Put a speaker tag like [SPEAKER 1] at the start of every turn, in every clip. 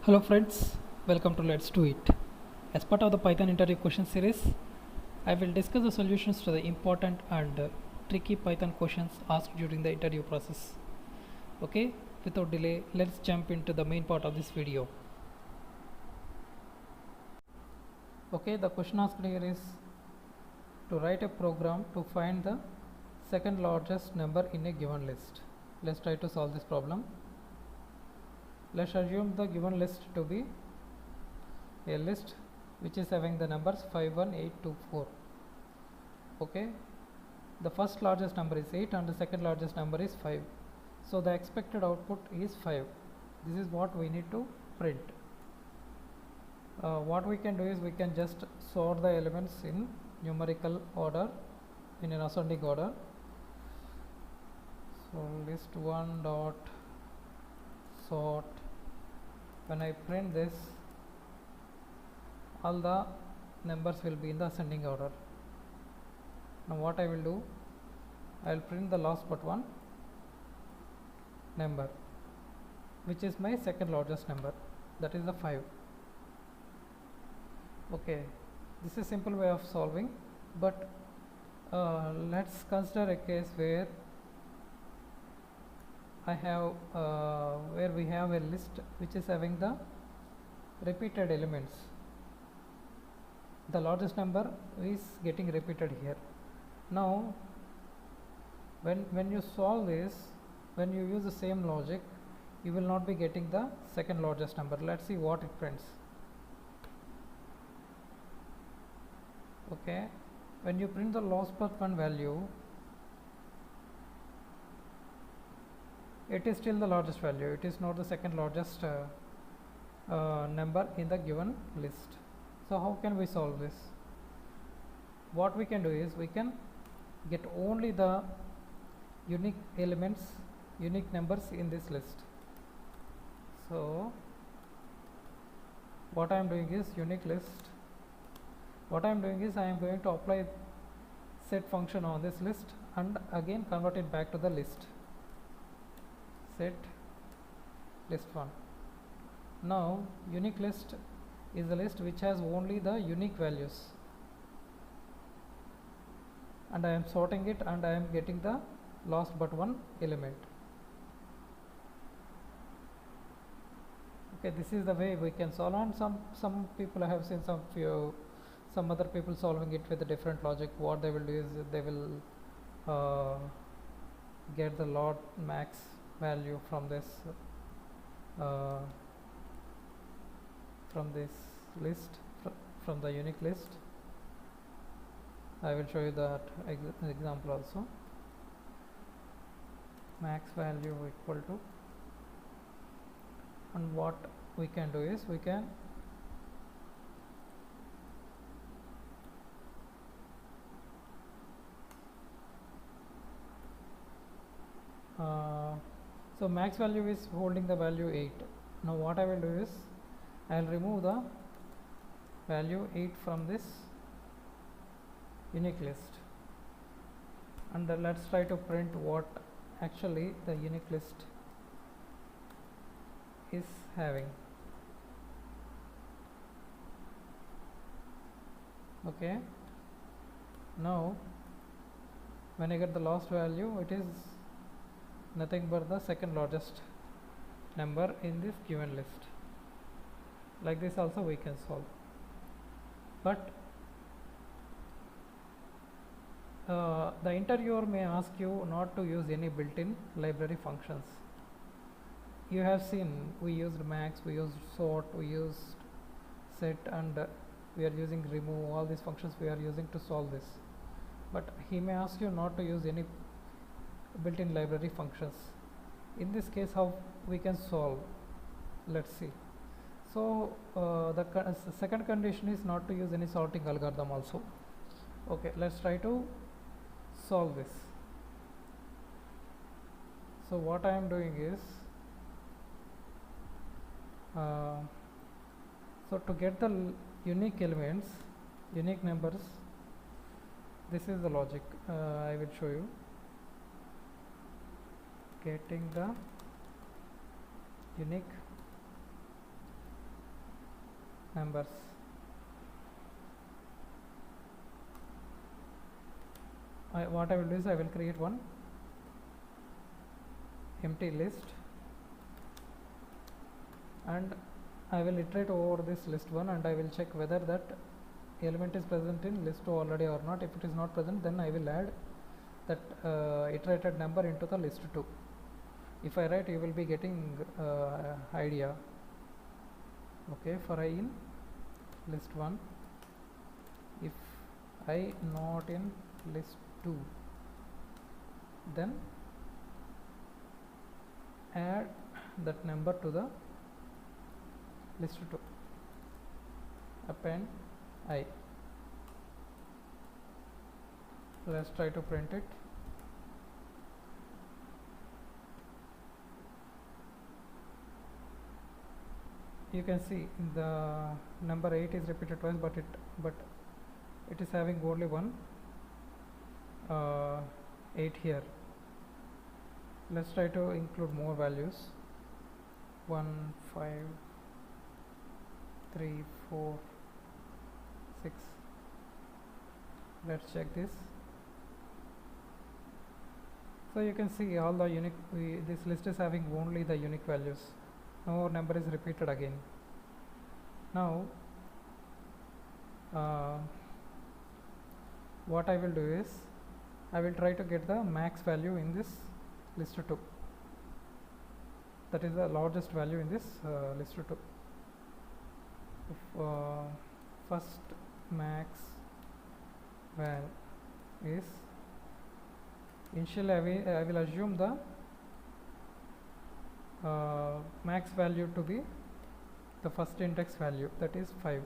[SPEAKER 1] Hello friends, welcome to Let's Do It. As part of the Python interview question series, I will discuss the solutions to the important and tricky Python questions asked during the interview process. Okay, without delay, let's jump into the main part of this video. Okay, the question asked here is to write a program to find the second largest number in a given list. Let's try to solve this problem. Let's assume the given list to be a list which is having the numbers 5, 1, 8, 2, 4. Okay, the first largest number is 8 and the second largest number is 5. So the expected output is 5. This is what we need to print. What we can do is we can just sort the elements in numerical order, in an ascending order. So list 1 dot sort. When I print this, all the numbers will be in the ascending order. Now what I will do, I will print the last but one number, which is my second largest number, that is the 5. Okay, this is a simple way of solving, but let's consider a case where where we have a list which is having the repeated elements. The largest number is getting repeated here. Now when you solve this, when you use the same logic, you will not be getting the second largest number. Let's see what it prints. Okay, when you print the last but one value, it is still the largest value. It is not the second largest number in the given list. So how can we solve this? What we can do is we can get only the unique elements, unique numbers in this list. So what I am doing is unique list. What I am doing is I am going to apply set function on this list and again convert it back to the list. Set list 1. Now unique list is a list which has only the unique values, and I am sorting it and I am getting the last but one element. Okay, this is the way we can solve, and some people I have seen some other people solving it with a different logic. What they will do is they will get the max value from this list, from the unique list. I will show you that example also. Max value equal to, and what we can do is we can so max value is holding the value 8. Now what I will do is I will remove the value 8 from this unique list, and let's try to print what actually the unique list is having. Okay, now when I get the last value, it is nothing but the second largest number in this given list. Like this also we can solve, but the interviewer may ask you not to use any built-in library functions. You have seen we used max, we used sort, we used set, and we are using remove. All these functions we are using to solve this, but he may ask you not to use any built-in library functions. In this case, how we can solve? Let's see. So the second condition is not to use any sorting algorithm also. Okay, let's try to solve this. So what I am doing is so to get the unique elements, unique numbers, this is the logic. I will show you. Getting the unique numbers. What I will do is I will create one empty list and I will iterate over this list 1 and I will check whether that element is present in list 2 already or not. If it is not present, then I will add that iterated number into the list 2. If I write, you will be getting idea. Okay, for I in list 1, if I not in list 2, then add that number to the list 2, append I. Let's try to print it. You can see the number 8 is repeated twice, but it is having only one 8 here. Let's try to include more values. 1, 5, 3, 4, 6. Let's check this. So you can see all the unique, this list is having only the unique values. No number is repeated again. Now what I will do is I will try to get the max value in this list 2. That is the largest value in this list 2. If first max val is initially I will assume the max value to be the first index value, that is 5.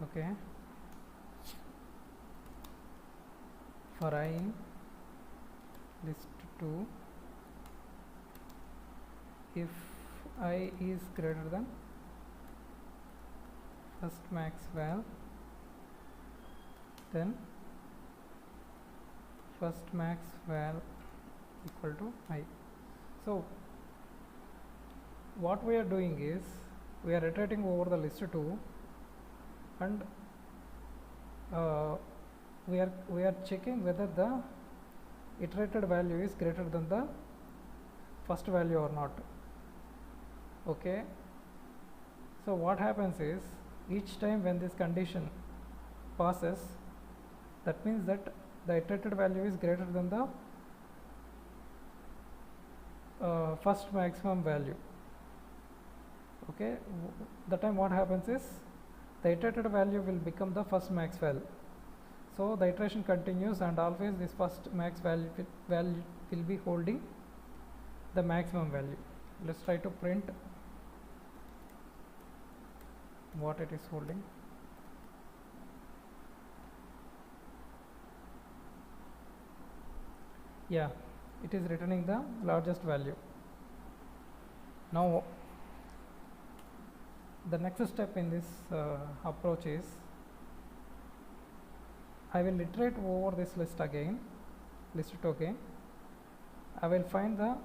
[SPEAKER 1] Okay, for I in list 2, if I is greater than first max val, then first max val equal to I. So what we are doing is we are iterating over the list 2 and we are checking whether the iterated value is greater than the first value or not. Okay, so what happens is each time when this condition passes, that means that the iterated value is greater than the first maximum value. Okay, the time what happens is the iterated value will become the first max value. So the iteration continues and always this first max value will be holding the maximum value. Let's try to print what it is holding. Yeah, it is returning the largest value. Now the next step in this approach is I will iterate over this list again, list 2 again. I will find the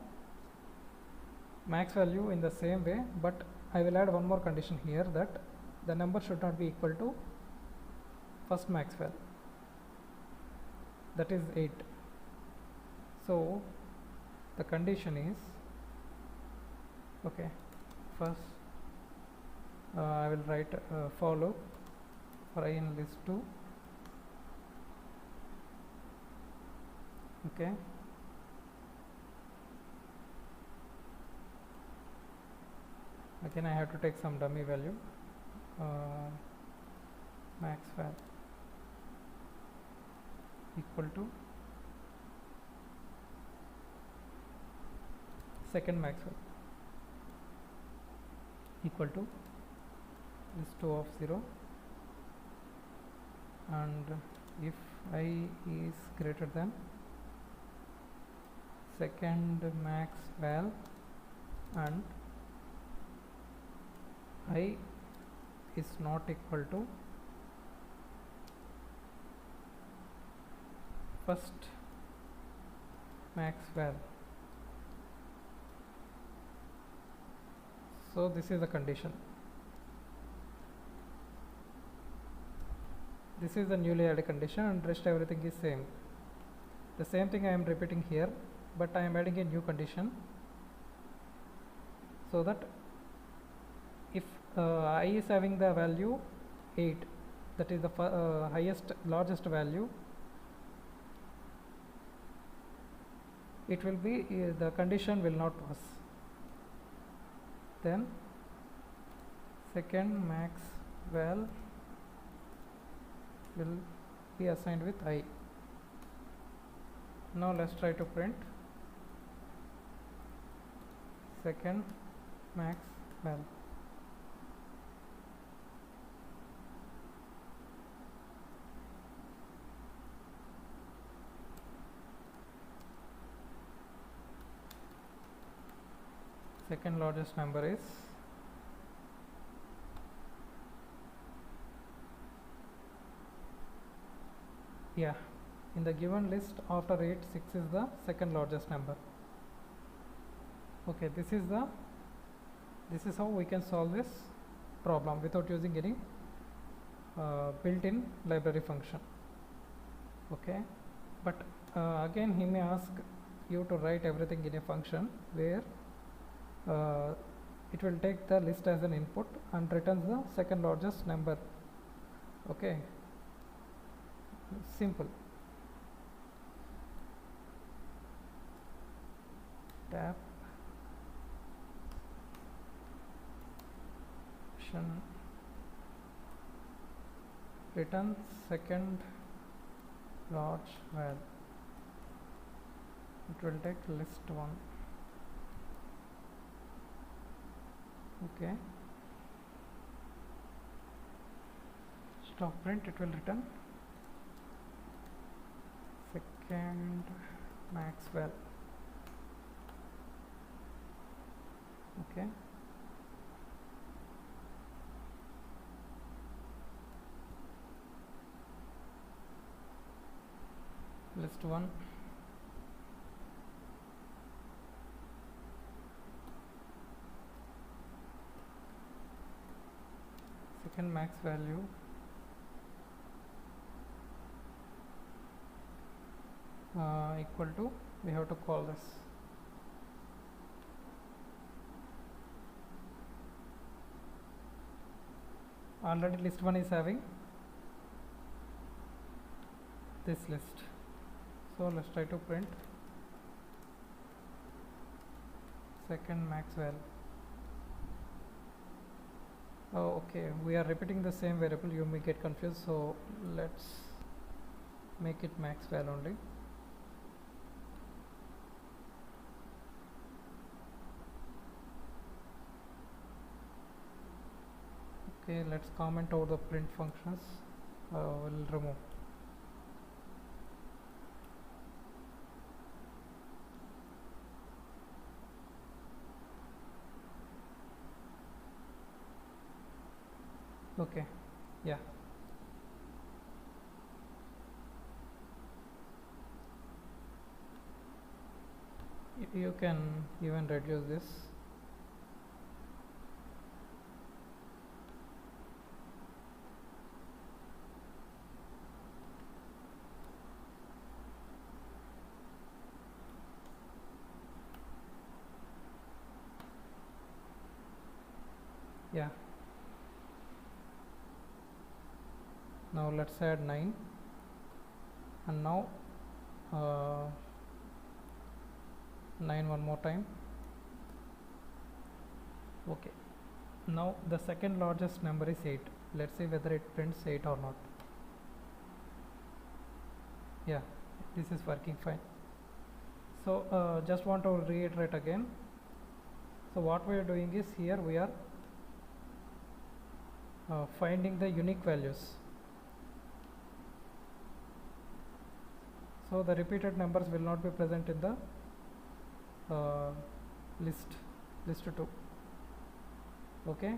[SPEAKER 1] max value in the same way, but I will add one more condition here, that the number should not be equal to first max value, that is 8. So the condition is, okay, first I will write for loop for I in list 2. Okay, again I have to take some dummy value, max val equal to second max val equal to list 2 of 0, and if I is greater than second max val and I is not equal to first max val, So this is the condition. This is the newly added condition, and rest everything is same. The same thing I am repeating here, but I am adding a new condition, so that if I is having the value 8, that is the largest value, it will be the condition will not pass. Then second max val will be assigned with I. Now let's try to print second max val. Second largest number is in the given list after 8, 6 is the second largest number. Okay, this is how we can solve this problem without using any built-in library function. Okay, but again he may ask you to write everything in a function where it will take the list as an input and returns the second largest number. Okay, simple. Tab return second large val. It will take list 1. Okay, stop print, it will return second max val. Okay, list 1. Second max value equal to, we have to call this already list 1 is having this list. So let's try to print second max val. Oh, okay, we are repeating the same variable, you may get confused, so let's make it max val only. Okay, let's comment out the print functions. We'll remove. Okay, yeah. You can even reduce this. Yeah. Now let's add 9, and now 9 one more time. Okay, now the second largest number is 8. Let's see whether it prints 8 or not. Yeah, this is working fine. So just want to reiterate again. So what we are doing is, here we are finding the unique values. So the repeated numbers will not be present in the list 2. Okay,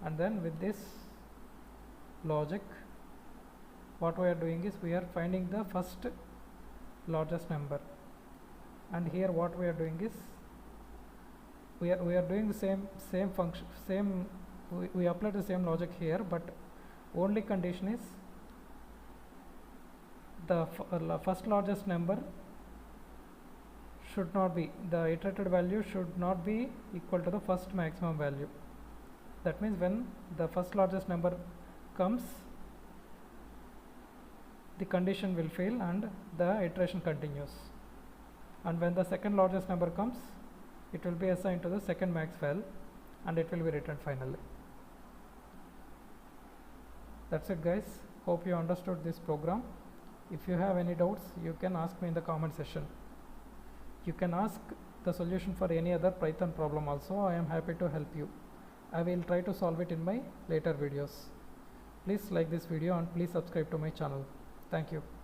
[SPEAKER 1] and then with this logic, what we are doing is, we are finding the first largest number, and here what we are doing is, we are doing the same function, we apply the same logic here, but only condition is the first largest number should not be, the iterated value should not be equal to the first maximum value. That means when the first largest number comes, the condition will fail and the iteration continues. And when the second largest number comes, it will be assigned to the second max val and it will be returned finally. That's it guys. Hope you understood this program. If you have any doubts, you can ask me in the comment section. You can ask the solution for any other Python problem also. I am happy to help you. I will try to solve it in my later videos. Please like this video and please subscribe to my channel. Thank you.